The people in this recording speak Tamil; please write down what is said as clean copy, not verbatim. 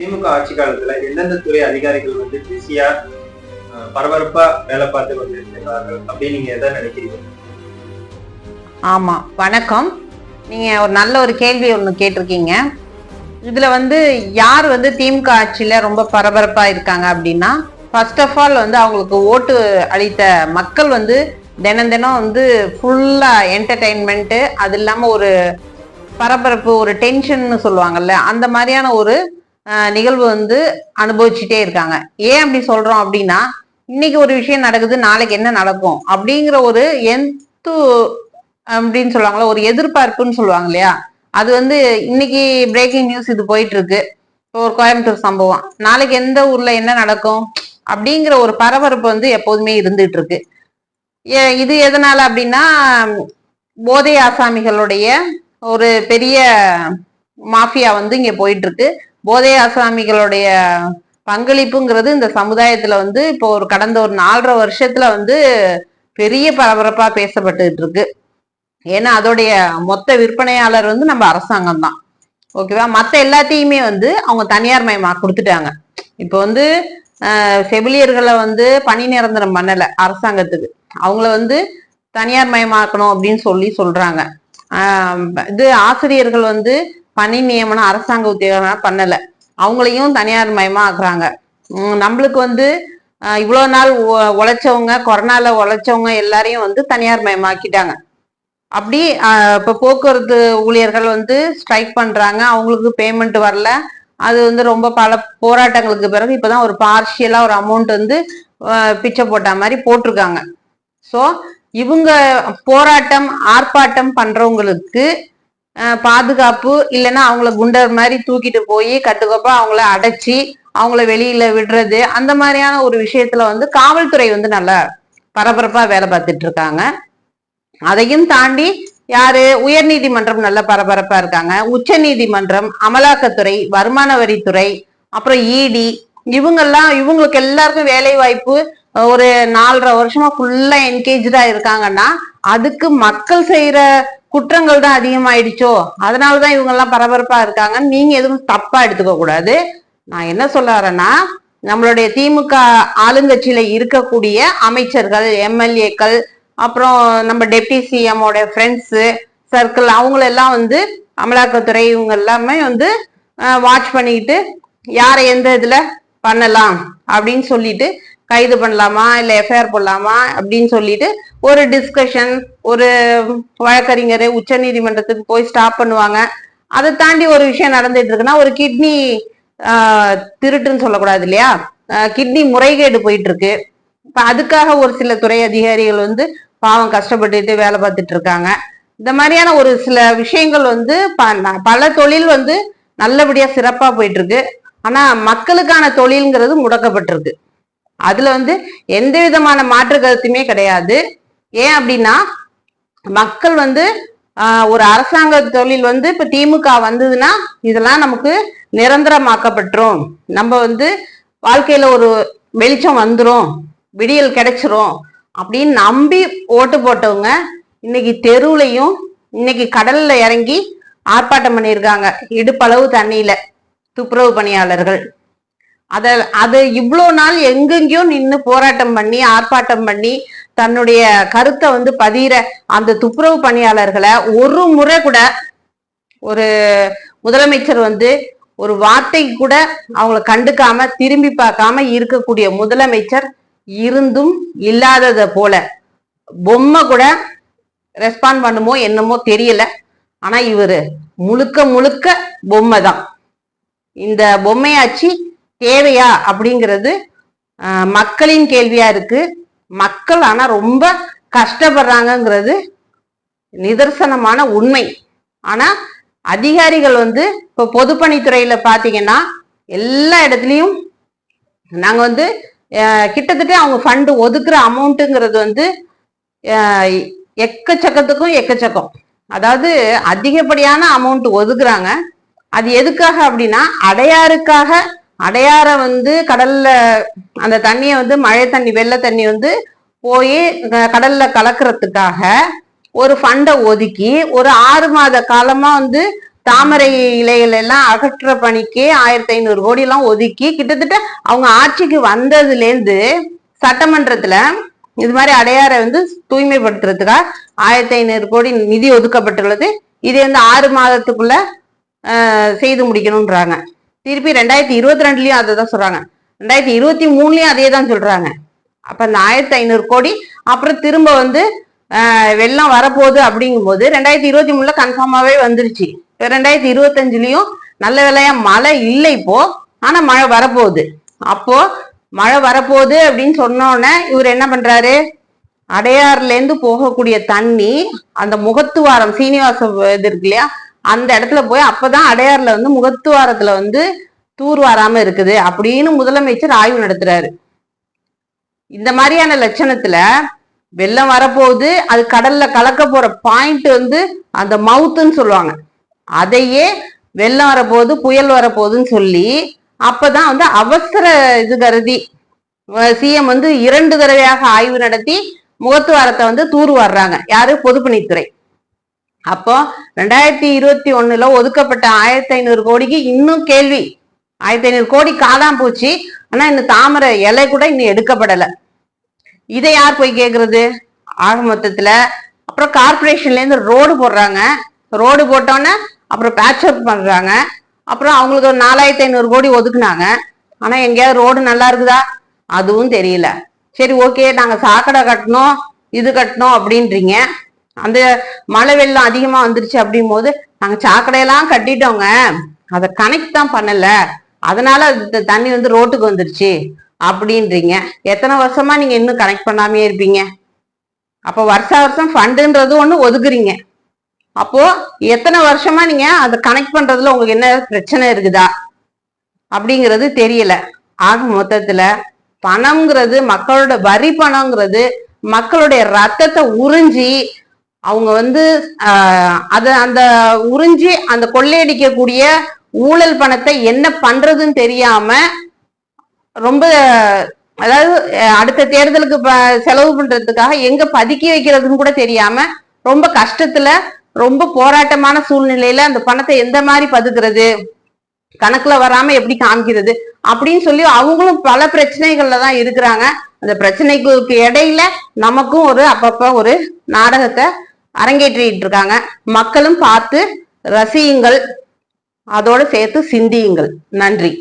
திமுக ஆட்சி காலத்துல எந்தெந்த துறை அதிகாரிகள் வந்து பிஸியா பரபரப்பா வேலை பார்த்து கொண்டிருக்கிறார்கள் அப்படின்னு நீங்க எதை நினைக்கிறீங்க? ஆமா, வணக்கம். நீங்க ஒரு நல்ல ஒரு கேள்வி ஒண்ணு கேட்டிருக்கீங்க. இதுல யார் திமுக ஆட்சியில ரொம்ப பரபரப்பா இருக்காங்க அப்படின்னா, ஃபர்ஸ்ட் ஆஃப் ஆல் அவங்களுக்கு ஓட்டு அளித்த மக்கள் தினம் தினம் ஃபுல்லா என்டர்டைன்மெண்ட், அது இல்லாம ஒரு பரபரப்பு, ஒரு டென்ஷன் சொல்லுவாங்கல்ல, அந்த மாதிரியான ஒரு நிகழ்வு அனுபவிச்சுட்டே இருக்காங்க. ஏன் அப்படி சொல்றோம் அப்படின்னா, இன்னைக்கு ஒரு விஷயம் நடக்குது, நாளைக்கு என்ன நடக்கும் அப்படிங்கிற ஒரு அப்படின்னு சொல்லுவாங்களா, ஒரு எதிர்பார்ப்புன்னு சொல்லுவாங்க இல்லையா. அது இன்னைக்கு பிரேக்கிங் நியூஸ் இது போயிட்டு இருக்கு, ஒரு கோயம்புத்தூர் சம்பவம், நாளைக்கு எந்த ஊர்ல என்ன நடக்கும் அப்படிங்கிற ஒரு பரபரப்பு எப்போதுமே இருந்துட்டு இருக்கு. இது எதனால அப்படின்னா, போதை ஆசாமிகளுடைய ஒரு பெரிய மாஃபியா இங்க போயிட்டு இருக்கு. போதை ஆசாமிகளுடைய பங்களிப்புங்கிறது இந்த சமுதாயத்துல இப்போ ஒரு கடந்த ஒரு 4.5 வருஷத்துல பெரிய பரபரப்பா பேசப்பட்டுட்டு இருக்கு. ஏன்னா அதோடைய மொத்த விற்பனையாளர் நம்ம அரசாங்கம் தான். ஓகேவா? மத்த எல்லாத்தையுமே அவங்க தனியார் மயமா கொடுத்துட்டாங்க. இப்போ செவிலியர்களை பணி நிரந்தரம் பண்ணல அரசாங்கத்துக்கு, அவங்கள தனியார் மயமாக்கணும் அப்படின்னு சொல்றாங்க. இது ஆசிரியர்கள் பணி நியமனம் அரசாங்க உத்தியோகம் பண்ணல, அவங்களையும் தனியார் மயமா ஆக்குறாங்க. நம்மளுக்கு இவ்வளவு நாள் உழைச்சவங்க, கொரோனால உழைச்சவங்க எல்லாரையும் தனியார் மயமாக்கிட்டாங்க. அப்படி இப்ப போக்குவரத்து ஊழியர்கள் ஸ்ட்ரைக் பண்றாங்க, அவங்களுக்கு பேமெண்ட் வரல. அது ரொம்ப பல போராட்டங்களுக்கு பிறகு இப்பதான் ஒரு பார்ஷியலா ஒரு அமௌண்ட் பிச்சை போட்ட மாதிரி போட்டிருக்காங்க. ஸோ இவங்க போராட்டம் ஆர்ப்பாட்டம் பண்றவங்களுக்கு பாதுகாப்பு இல்லைன்னா அவங்கள குண்டர் மாதிரி தூக்கிட்டு போய் கட்டுக்கோப்பா அவங்கள அடைச்சி அவங்கள வெளியில விடுறது, அந்த மாதிரியான ஒரு விஷயத்துல காவல்துறை நல்லா பரபரப்பா வேலை பார்த்துட்டு இருக்காங்க. அதையும் தாண்டி யாரு, உயர் நீதிமன்றம் நல்ல பரபரப்பா இருக்காங்க, உச்ச நீதிமன்றம், அமலாக்கத்துறை, வருமான வரித்துறை, அப்புறம் இடி, இவங்களுக்கு எல்லாருக்கும் வேலை வாய்ப்பு ஒரு 4.5 வருஷமா ஃபுல்லா என்கேஜா இருக்காங்கன்னா, அதுக்கு மக்கள் செய்யற குற்றங்கள் தான் அதிகமாயிடுச்சோ, அதனாலதான் இவங்க எல்லாம் பரபரப்பா இருக்காங்க. நீங்க எதுவும் தப்பா எடுத்துக்க கூடாது. நான் என்ன சொல்ல வரேன்னா, நம்மளுடைய திமுக ஆளுங்கட்சியில இருக்கக்கூடிய அமைச்சர்கள், எம்எல்ஏக்கள், அப்புறம் நம்ம டெப்டி சிஎம்மோட ஃப்ரெண்ட்ஸு சர்க்கிள், அவங்களெல்லாம் அமலாக்கத்துறை இவங்க எல்லாமே வாட்ச் பண்ணிக்கிட்டு யாரை எந்த இதுல பண்ணலாம் அப்படின்னு சொல்லிட்டு, கைது பண்ணலாமா இல்லை எஃப்ஐஆர் போடலாமா அப்படின்னு சொல்லிட்டு ஒரு டிஸ்கஷன், ஒரு வழக்கறிஞர் உச்ச நீதிமன்றத்துக்கு போய் ஸ்டாப் பண்ணுவாங்க. அதை தாண்டி ஒரு விஷயம் நடந்துட்டு இருக்குன்னா, ஒரு கிட்னி திருட்டுன்னு சொல்லக்கூடாது இல்லையா, கிட்னி முறைகேடு போயிட்டு இருக்கு. இப்ப அதுக்காக ஒரு சில துறை அதிகாரிகள் பாவம் கஷ்டப்பட்டுட்டு வேலை பார்த்துட்டு இருக்காங்க. இந்த மாதிரியான ஒரு சில விஷயங்கள் பல தொழில் நல்லபடியா சிறப்பா போயிட்டு இருக்கு. ஆனா மக்களுக்கான தொழில்ங்கிறது முடக்கப்பட்டிருக்கு. அதுல எந்த விதமான மாற்று கருத்துமே கிடையாது. ஏன் அப்படின்னா, மக்கள் ஒரு அரசாங்க தொழில் இப்ப திமுக வந்ததுன்னா இதெல்லாம் நமக்கு நிரந்தரமாக்கப்பட்டுரும், நம்ம வாழ்க்கையில ஒரு வெளிச்சம் வந்துரும், விடியல் கிடைச்சிரும் அப்படின்னு நம்பி ஓட்டு போட்டவங்க இன்னைக்கு தெருவுலையும் இன்னைக்கு கடல்ல இறங்கி ஆர்ப்பாட்டம் பண்ணியிருக்காங்க. இடுப்பளவு தண்ணியில துப்புரவு பணியாளர்கள் அது இவ்வளவு நாள் எங்கெங்கயோ நின்று போராட்டம் பண்ணி ஆர்ப்பாட்டம் பண்ணி தன்னுடைய கருத்தை பதிகிற அந்த துப்புரவு பணியாளர்களை ஒரு முறை கூட ஒரு முதலமைச்சர் ஒரு வார்த்தை கூட அவங்கள கண்டுக்காம திரும்பி பார்க்காம இருக்கக்கூடிய முதலமைச்சர் இருந்தும் இல்லாதத போல பொம்மை கூட ரெஸ்பாண்ட் பண்ணுமோ என்னமோ தெரியல. ஆனா இவரு முழுக்க முழுக்க பொம்மை தான். இந்த பொம்மையாச்சு தேவையா அப்படிங்கிறது மக்களின் கேள்வியா இருக்கு. மக்கள் ஆனா ரொம்ப கஷ்டப்படுறாங்கிறது நிதர்சனமான உண்மை. ஆனா அதிகாரிகள் இப்ப பொதுப்பணித்துறையில பாத்தீங்கன்னா எல்லா இடத்துலயும் நாங்க கிட்டத்தட்ட அவங்க ஃபண்டு ஒதுக்குற அமௌண்ட்டுங்கிறது எக்கச்சக்கத்துக்கும் எக்கச்சக்கம், அதாவது அதிகப்படியான அமௌண்ட் ஒதுக்குறாங்க. அது எதுக்காக அப்படின்னா, அடையாறுக்காக, அடையாற கடல்ல அந்த தண்ணியை மழை தண்ணி வெள்ள தண்ணி போய் கடல்ல கலக்கிறதுக்காக ஒரு ஃபண்டை ஒதுக்கி ஒரு 6 மாத காலமா தாமரை இலைகள் எல்லாம் அகற்ற பணிக்கு 1500 கோடி எல்லாம் ஒதுக்கி கிட்டத்தட்ட அவங்க ஆட்சிக்கு வந்ததுல இருந்து சட்டமன்றத்துல இது மாதிரி அடையாரை வந்து தூய்மைப்படுத்துறதுக்காக 1500 கோடி நிதி ஒதுக்கப்பட்டுள்ளது. இது வந்து 6 மாதத்துக்குள்ள செய்து முடிக்கணும்ன்றாங்க. திருப்பி 2022லயும் அதை தான் சொல்றாங்க, 2023லயும் அதே தான் சொல்றாங்க. அப்ப அந்த 1500 கோடி அப்புறம் திரும்ப வந்து வெள்ளம் வரப்போகுது அப்படிங்கும் போது 2023ல கன்ஃபார்மாவே வந்துருச்சு. 2025லயும் நல்ல வேலையா மழை இல்லை இப்போ, ஆனா மழை வரப்போகுது. அப்போ மழை வரப்போகுது அப்படின்னு சொன்னோடனே இவர் என்ன பண்றாரு, அடையாறுல இருந்து போகக்கூடிய தண்ணி அந்த முகத்துவாரம் சீனிவாச இது இருக்கு இல்லையா, அந்த இடத்துல போய் அப்பதான் அடையாறுல வந்து முகத்துவாரத்துல வந்து தூர் வராம இருக்குது அப்படின்னு முதலமைச்சர் ஆய்வு நடத்துறாரு. இந்த மாதிரியான லட்சணத்துல வெள்ளம் வரப்போகுது, அது கடல்ல கலக்க போற பாயிண்ட் வந்து அந்த மவுத்துன்னு சொல்லுவாங்க, அதையே வெள்ளம் வரப்போகுது புயல் வரப்போகுதுன்னு சொல்லி அப்பதான் வந்து அவசர இது கருதி சிஎம் வந்து 2 தடவையாக ஆய்வு நடத்தி முகத்துவாரத்தை வந்து தூர் வர்றாங்க. யாரு, பொதுப்பணித்துறை. அப்போ 2021ல ஒதுக்கப்பட்ட 1500 கோடிக்கு இன்னும் கேள்வி. 1500 கோடி காணாம போச்சு, ஆனா இன்னும் தாமரை இலை கூட இன்னும் எடுக்கப்படலை. இதை யார் போய் கேக்குறது? ஆக மொத்தத்துல அப்புறம் கார்பரேஷன்ல இருந்து ரோடு போடுறாங்க, ரோடு போட்டோன்னே அப்புறம் பேட்ச் அப் பண்றாங்க. அப்புறம் அவங்களுக்கு ஒரு 4500 கோடி ஒதுக்குனாங்க, ஆனா எங்கேயாவது ரோடு நல்லா இருக்குதா? அதுவும் தெரியல. சரி ஓகே, நாங்க சாக்கடை கட்டணும் இது கட்டணும் அப்படின்றீங்க. அந்த மழை வெள்ளம் அதிகமா வந்துருச்சு அப்படின் போது நாங்க சாக்கடையெல்லாம் கட்டிட்டோங்க, அதை கனெக்ட் தான் பண்ணல, அதனால அது தண்ணி வந்து ரோட்டுக்கு வந்துருச்சு அப்படின்றீங்க. எத்தனை வருஷமா நீங்க இன்னும் கனெக்ட் பண்ணாமே இருப்பீங்க? அப்போ வருஷம் ஃபண்டுன்றது ஒண்ணு ஒதுக்குறீங்க, அப்போ எத்தனை வருஷமா நீங்க அதை கனெக்ட் பண்றதுல உங்களுக்கு என்ன பிரச்சனை இருக்குதா அப்படிங்கிறது தெரியல. ஆக மொத்தத்துல பணம்ங்கிறது, மக்களோட வரி பணம்ங்கிறது மக்களுடைய ரத்தத்தை உறிஞ்சி அவங்க வந்து அந்த உறிஞ்சி அந்த கொள்ளையடிக்கக்கூடிய ஊழல் பணத்தை என்ன பண்றதுன்னு தெரியாம ரொம்ப, அதாவது அடுத்த தேர்தலுக்கு செலவு பண்றதுக்காக எங்க பதுக்கி வைக்கிறதுன்னு கூட தெரியாம ரொம்ப கஷ்டத்துல ரொம்ப போராட்டமான சூழ்நிலையில அந்த பணத்தை எந்த மாதிரி பதுக்குறது, கணக்குல வராம எப்படி காமிக்கிறது அப்படின்னு சொல்லி அவங்களும் பல பிரச்சனைகள்ல தான் இருக்கிறாங்க. அந்த பிரச்சனைகளுக்கு இடையில நமக்கும் ஒரு அப்பப்ப ஒரு நாடகத்தை அரங்கேற்றிட்டு இருக்காங்க. மக்களும் பார்த்து ரசியுங்கள், அதோட சேர்த்து சிந்தியுங்கள். நன்றி.